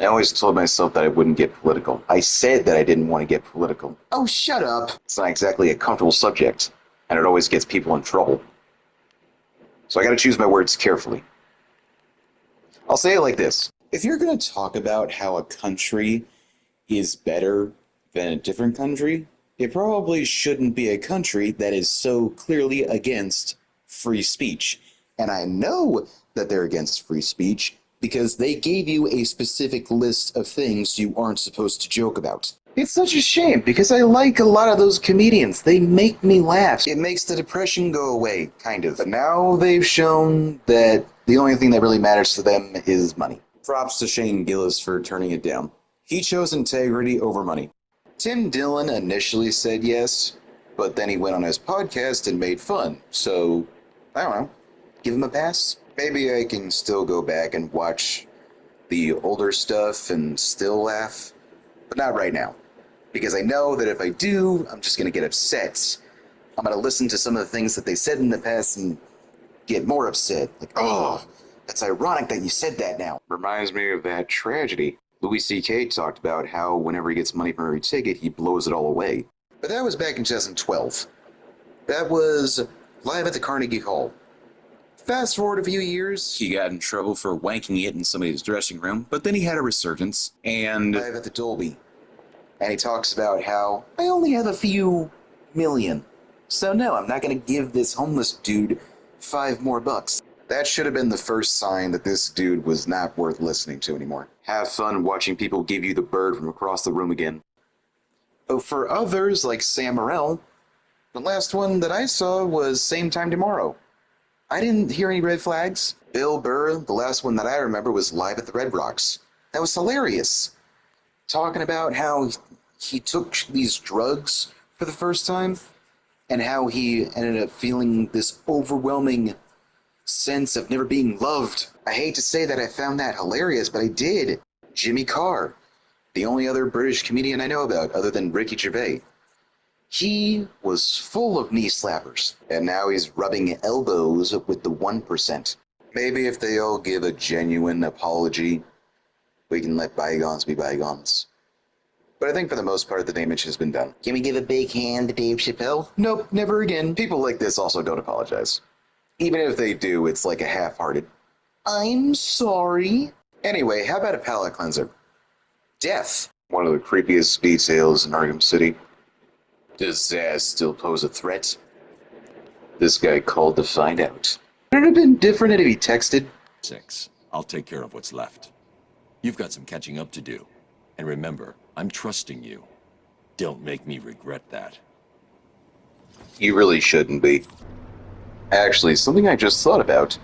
always told myself that I wouldn't get political. I said that I didn't want to get political. Oh, shut up. It's not exactly a comfortable subject, and it always gets people in trouble. So I gotta choose my words carefully. I'll say it like this. If you're gonna talk about how a country is better than a different country, it probably shouldn't be a country that is so clearly against free speech. And I know that they're against free speech because they gave you a specific list of things you aren't supposed to joke about. It's such a shame because I like a lot of those comedians. They make me laugh. It makes the depression go away, kind of. But now they've shown that the only thing that really matters to them is money. Props to Shane Gillis for turning it down. He chose integrity over money. Tim Dillon initially said yes, but then he went on his podcast and made fun. So, I don't know. Give him a pass? Maybe I can still go back and watch the older stuff and still laugh. But not right now. Because I know that if I do, I'm just going to get upset. I'm going to listen to some of the things that they said in the past and get more upset. Like, oh, that's ironic that you said that now. Reminds me of that tragedy. Louis C.K. talked about how whenever he gets money from every ticket, he blows it all away. But that was back in 2012. That was live at the Carnegie Hall. Fast forward a few years, he got in trouble for wanking it in somebody's dressing room, but then he had a resurgence, and live at the Dolby. And he talks about how, I only have a few million. So no, I'm not going to give this homeless dude $5 more. That should have been the first sign that this dude was not worth listening to anymore. Have fun watching people give you the bird from across the room again. But for others, like Sam Morrell, the last one that I saw was Same Time Tomorrow. I didn't hear any red flags. Bill Burr, the last one that I remember was Live at the Red Rocks. That was hilarious. Talking about how he took these drugs for the first time and how he ended up feeling this overwhelming sense of never being loved. I hate to say that I found that hilarious, but I did. Jimmy Carr, the only other British comedian I know about other than Ricky Gervais. He was full of knee slappers, and now he's rubbing elbows with the 1%. Maybe if they all give a genuine apology, we can let bygones be bygones. But I think for the most part, the damage has been done. Can we give a big hand to Dave Chappelle? Nope, never again. People like this also don't apologize. Even if they do, it's like a half-hearted, I'm sorry. Anyway, how about a palate cleanser? Death. One of the creepiest speed sales in Arkham City. Does Zaz still pose a threat? This guy called to find out. Would it have been different if he texted? 6. I'll take care of what's left. You've got some catching up to do. And remember, I'm trusting you. Don't make me regret that. You really shouldn't be. Actually, something I just thought about.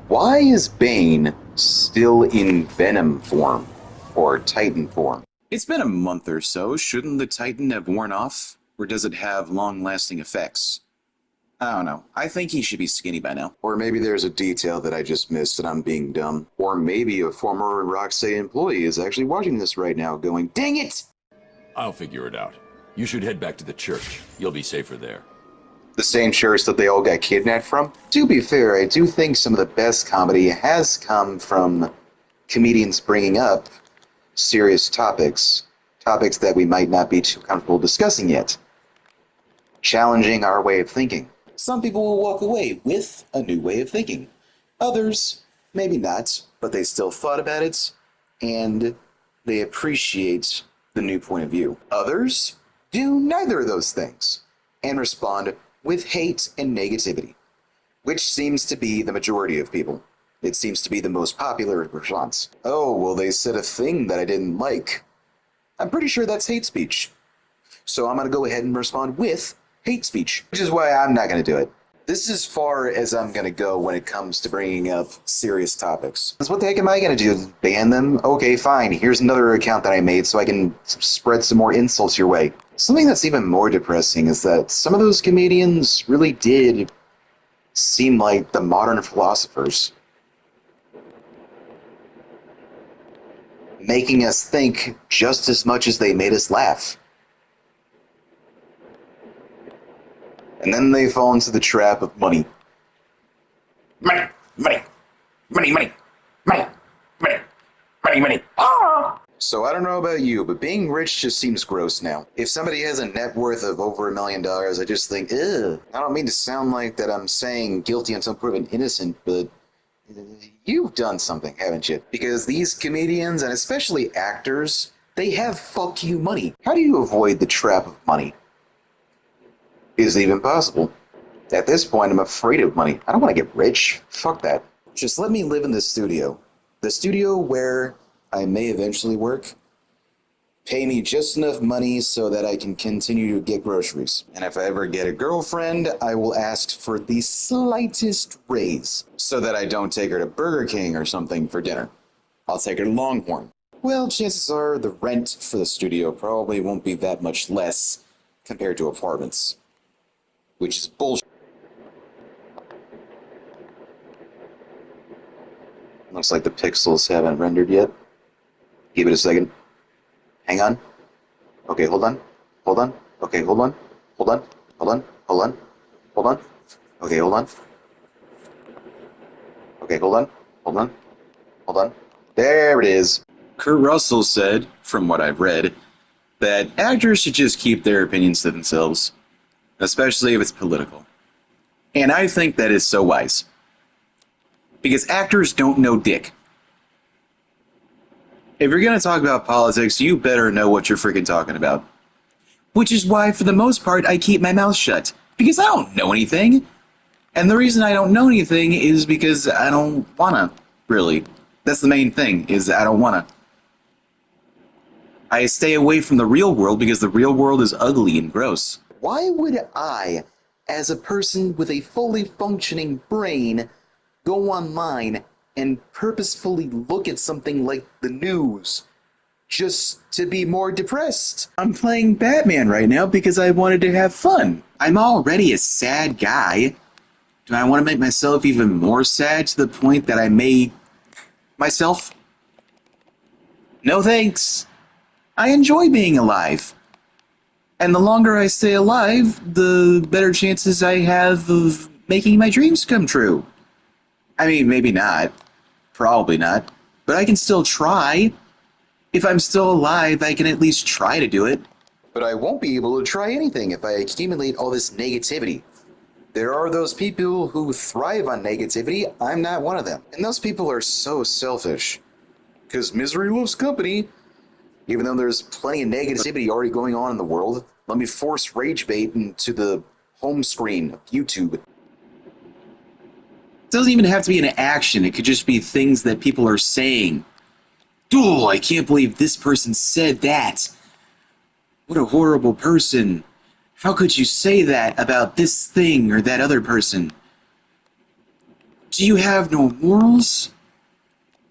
Why is Bane still in Venom form? Or Titan form? It's been a month or so. Shouldn't the Titan have worn off? Or does it have long-lasting effects? I don't know. I think he should be skinny by now. Or maybe there's a detail that I just missed and I'm being dumb. Or maybe a former Rocksteady employee is actually watching this right now going, dang it! I'll figure it out. You should head back to the church. You'll be safer there. The same church that they all got kidnapped from? To be fair, I do think some of the best comedy has come from comedians bringing up serious topics. Topics that we might not be too comfortable discussing yet. Challenging our way of thinking. Some people will walk away with a new way of thinking. Others, maybe not, but they still thought about it, and they appreciate the new point of view. Others do neither of those things, and respond with hate and negativity, which seems to be the majority of people. It seems to be the most popular response. Oh, well, they said a thing that I didn't like. I'm pretty sure that's hate speech. So I'm going to go ahead and respond with hate speech, which is why I'm not going to do it. This is as far as I'm going to go when it comes to bringing up serious topics. What the heck am I going to do? Ban them? Okay, fine. Here's another account that I made so I can spread some more insults your way. Something that's even more depressing is that some of those comedians really did seem like the modern philosophers. Making us think just as much as they made us laugh. And then they fall into the trap of money. Money, money, money, money, money, money, money, money. Ah! So I don't know about you, but being rich just seems gross now. If somebody has a net worth of over $1 million, I just think, ugh. I don't mean to sound like that I'm saying guilty until proven innocent, but you've done something, haven't you? Because these comedians, and especially actors, they have fuck you money. How do you avoid the trap of money? Is it even possible? At this point, I'm afraid of money. I don't want to get rich. Fuck that. Just let me live in the studio. The studio where I may eventually work. Pay me just enough money so that I can continue to get groceries. And if I ever get a girlfriend, I will ask for the slightest raise so that I don't take her to Burger King or something for dinner. I'll take her to Longhorn. Well, chances are the rent for the studio probably won't be that much less compared to apartments, which is bullshit. Looks like the pixels haven't rendered yet. Give it a second. Hang on. Okay, hold on. Hold on. Okay, hold on. Hold on. Hold on. Hold on. Hold on. Okay, hold on. Okay, hold on. Hold on. Hold on. There it is. Kurt Russell said, from what I've read, that actors should just keep their opinions to themselves, especially if it's political. And I think that is so wise. Because actors don't know dick. If you're going to talk about politics, you better know what you're freaking talking about. Which is why, for the most part, I keep my mouth shut. Because I don't know anything. And the reason I don't know anything is because I don't wanna, really. That's the main thing, is I don't wanna. I stay away from the real world because the real world is ugly and gross. Why would I, as a person with a fully functioning brain, go online and purposefully look at something like the news just to be more depressed? I'm playing Batman right now because I wanted to have fun. I'm already a sad guy. Do I want to make myself even more sad to the point that I may myself? No thanks. I enjoy being alive. And the longer I stay alive, the better chances I have of making my dreams come true. I mean, maybe not. Probably not. But I can still try. If I'm still alive, I can at least try to do it. But I won't be able to try anything if I accumulate all this negativity. There are those people who thrive on negativity. I'm not one of them. And those people are so selfish. Because misery loves company. Even though there's plenty of negativity already going on in the world, let me force rage bait into the home screen of YouTube. It doesn't even have to be an action. It could just be things that people are saying. Oh, I can't believe this person said that. What a horrible person. How could you say that about this thing or that other person? Do you have no morals?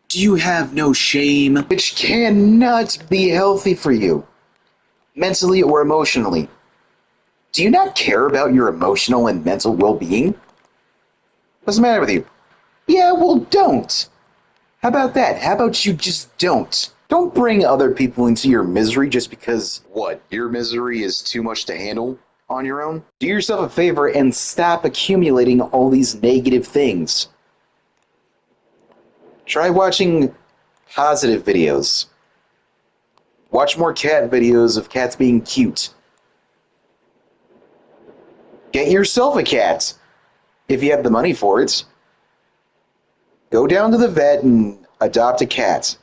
Do you have no shame? Which cannot be healthy for you, mentally or emotionally. Do you not care about your emotional and mental well-being? What's the matter with you? Yeah, well, don't. How about that? How about you just don't? Don't bring other people into your misery just because, what, your misery is too much to handle on your own? Do yourself a favor and stop accumulating all these negative things. Try watching positive videos. Watch more cat videos of cats being cute. Get yourself a cat, if you have the money for it. Go down to the vet and adopt a cat.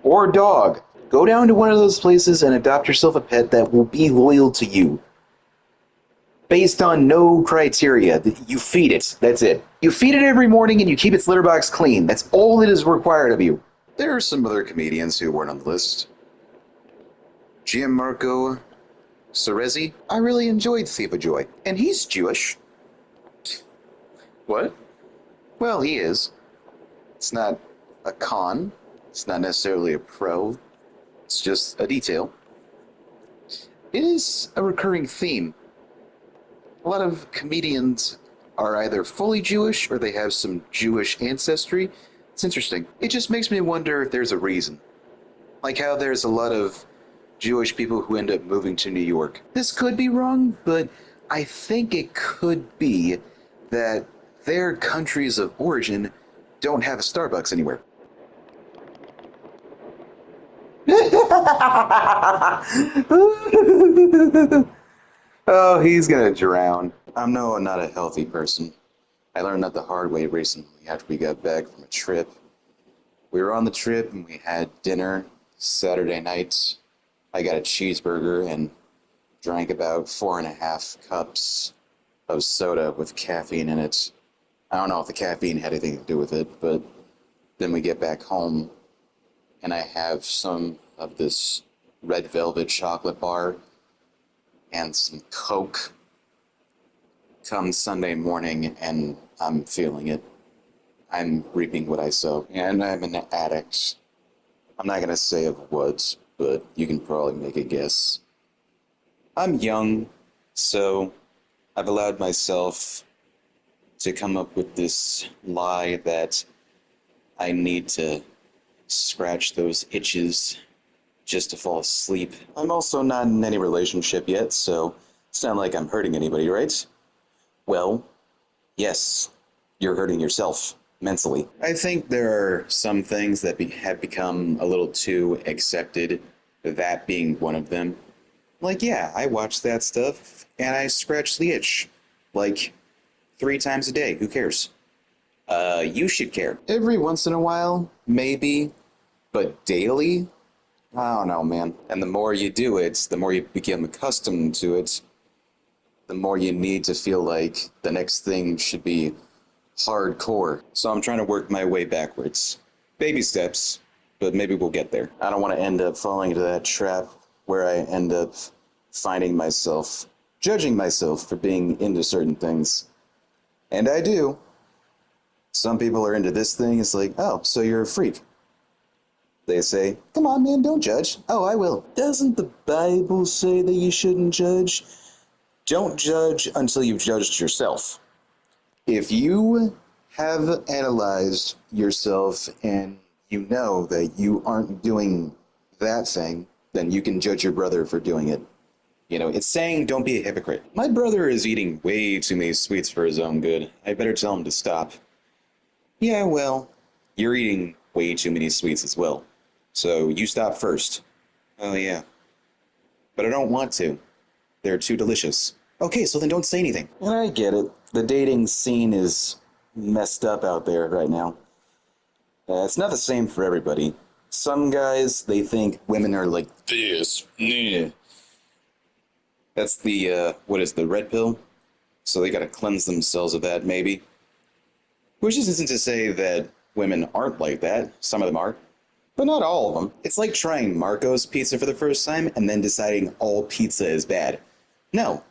Or a dog. Go down to one of those places and adopt yourself a pet that will be loyal to you. Based on no criteria. You feed it. That's it. You feed it every morning and you keep its litter box clean. That's all that is required of you. There are some other comedians who weren't on the list. Gianmarco Cerezi. I really enjoyed Thief of Joy. And he's Jewish. What? Well, he is. It's not a con. It's not necessarily a pro. It's just a detail. It is a recurring theme. A lot of comedians are either fully Jewish or they have some Jewish ancestry. It's interesting. It just makes me wonder if there's a reason. Like how there's a lot of Jewish people who end up moving to New York. This could be wrong, but I think it could be that their countries of origin don't have a Starbucks anywhere. Oh, he's gonna drown. I'm not a healthy person. I learned that the hard way recently after we got back from a trip. We were on the trip and we had dinner Saturday night. I got a cheeseburger and drank about 4.5 cups of soda with caffeine in it. I don't know if the caffeine had anything to do with it, but then we get back home and I have some of this red velvet chocolate bar and some Coke. Come Sunday morning and I'm feeling it. I'm reaping what I sow. And I'm an addict. I'm not going to say of what, but you can probably make a guess. I'm young, so I've allowed myself to come up with this lie that I need to scratch those itches just to fall asleep. I'm also not in any relationship yet, so it's not like I'm hurting anybody, right? Well, yes, you're hurting yourself mentally. I think there are some things that have become a little too accepted, that being one of them. Like, yeah, I watch that stuff and I scratch the itch. Like, 3 times a day. Who cares? You should care. Every once in a while, maybe, but daily? I don't know, man. And the more you do it, the more you become accustomed to it, the more you need to feel like the next thing should be hardcore. So I'm trying to work my way backwards. Baby steps, but maybe we'll get there. I don't want to end up falling into that trap where I end up finding myself, judging myself for being into certain things. And I do. Some people are into this thing. It's like, oh, so you're a freak. They say, come on, man, don't judge. Oh, I will. Doesn't the Bible say that you shouldn't judge? Don't judge until you've judged yourself. If you have analyzed yourself and you know that you aren't doing that thing, then you can judge your brother for doing it. You know, it's saying don't be a hypocrite. My brother is eating way too many sweets for his own good. I better tell him to stop. Yeah, well, you're eating way too many sweets as well. So you stop first. Oh, yeah. But I don't want to. They're too delicious. Okay, so then don't say anything. And I get it. The dating scene is messed up out there right now. It's not the same for everybody. Some guys, they think women are like this. That's the, the red pill? So they gotta cleanse themselves of that, maybe. Which isn't to say that women aren't like that. Some of them are. But not all of them. It's like trying Marco's pizza for the first time and then deciding all pizza is bad. No.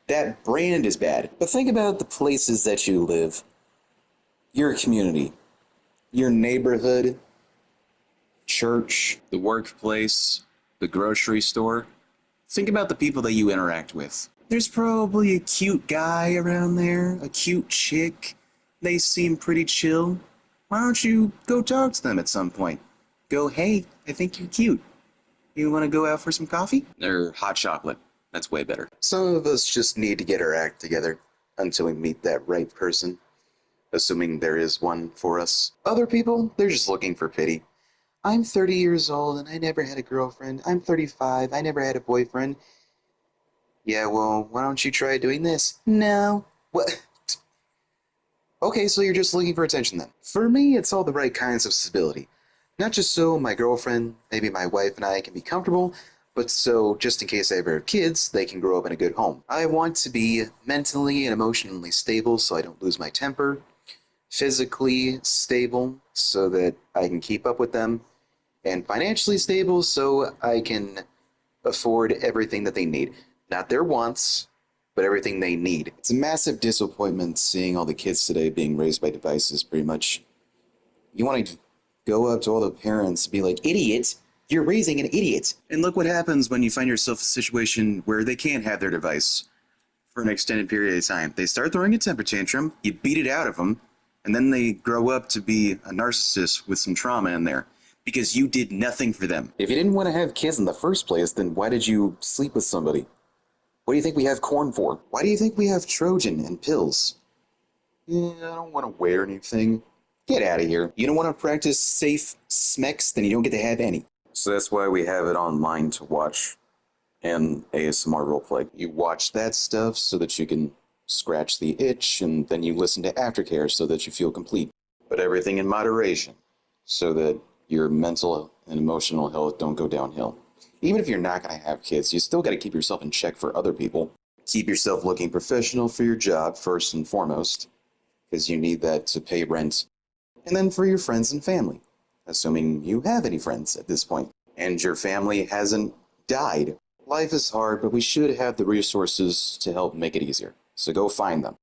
That brand is bad. But think about the places that you live. Your community. Your neighborhood. Church. The workplace. The grocery store. Think about the people that you interact with. There's probably a cute guy around there. A cute chick. They seem pretty chill. Why don't you go talk to them at some point? Go, hey, I think you're cute. You want to go out for some coffee? Or hot chocolate. That's way better. Some of us just need to get our act together until we meet that right person, assuming there is one for us. Other people, they're just looking for pity. I'm 30 years old and I never had a girlfriend. I'm 35, I never had a boyfriend. Yeah, well, why don't you try doing this? No. What? Okay, so you're just looking for attention then. For me, it's all the right kinds of stability. Not just so my girlfriend, maybe my wife and I can be comfortable, but so just in case I ever have kids, they can grow up in a good home. I want to be mentally and emotionally stable so I don't lose my temper, physically stable so that I can keep up with them, and financially stable so I can afford everything that they need. Not their wants, but everything they need. It's a massive disappointment seeing all the kids today being raised by devices, pretty much. You want to go up to all the parents and be like, idiot, you're raising an idiot. And look what happens when you find yourself in a situation where they can't have their device for an extended period of time. They start throwing a temper tantrum, you beat it out of them, and then they grow up to be a narcissist with some trauma in there because you did nothing for them. If you didn't want to have kids in the first place, then why did you sleep with somebody? What do you think we have corn for? Why do you think we have Trojan and pills? Yeah, I don't want to wear anything. Get out of here. You don't want to practice safe smex, then you don't get to have any. So that's why we have it online to watch and ASMR roleplay. You watch that stuff so that you can scratch the itch, and then you listen to aftercare so that you feel complete. But everything in moderation so that your mental and emotional health don't go downhill. Even if you're not going to have kids, you still got to keep yourself in check for other people. Keep yourself looking professional for your job first and foremost, because you need that to pay rent. And then for your friends and family, assuming you have any friends at this point, and your family hasn't died. Life is hard, but we should have the resources to help make it easier. So go find them.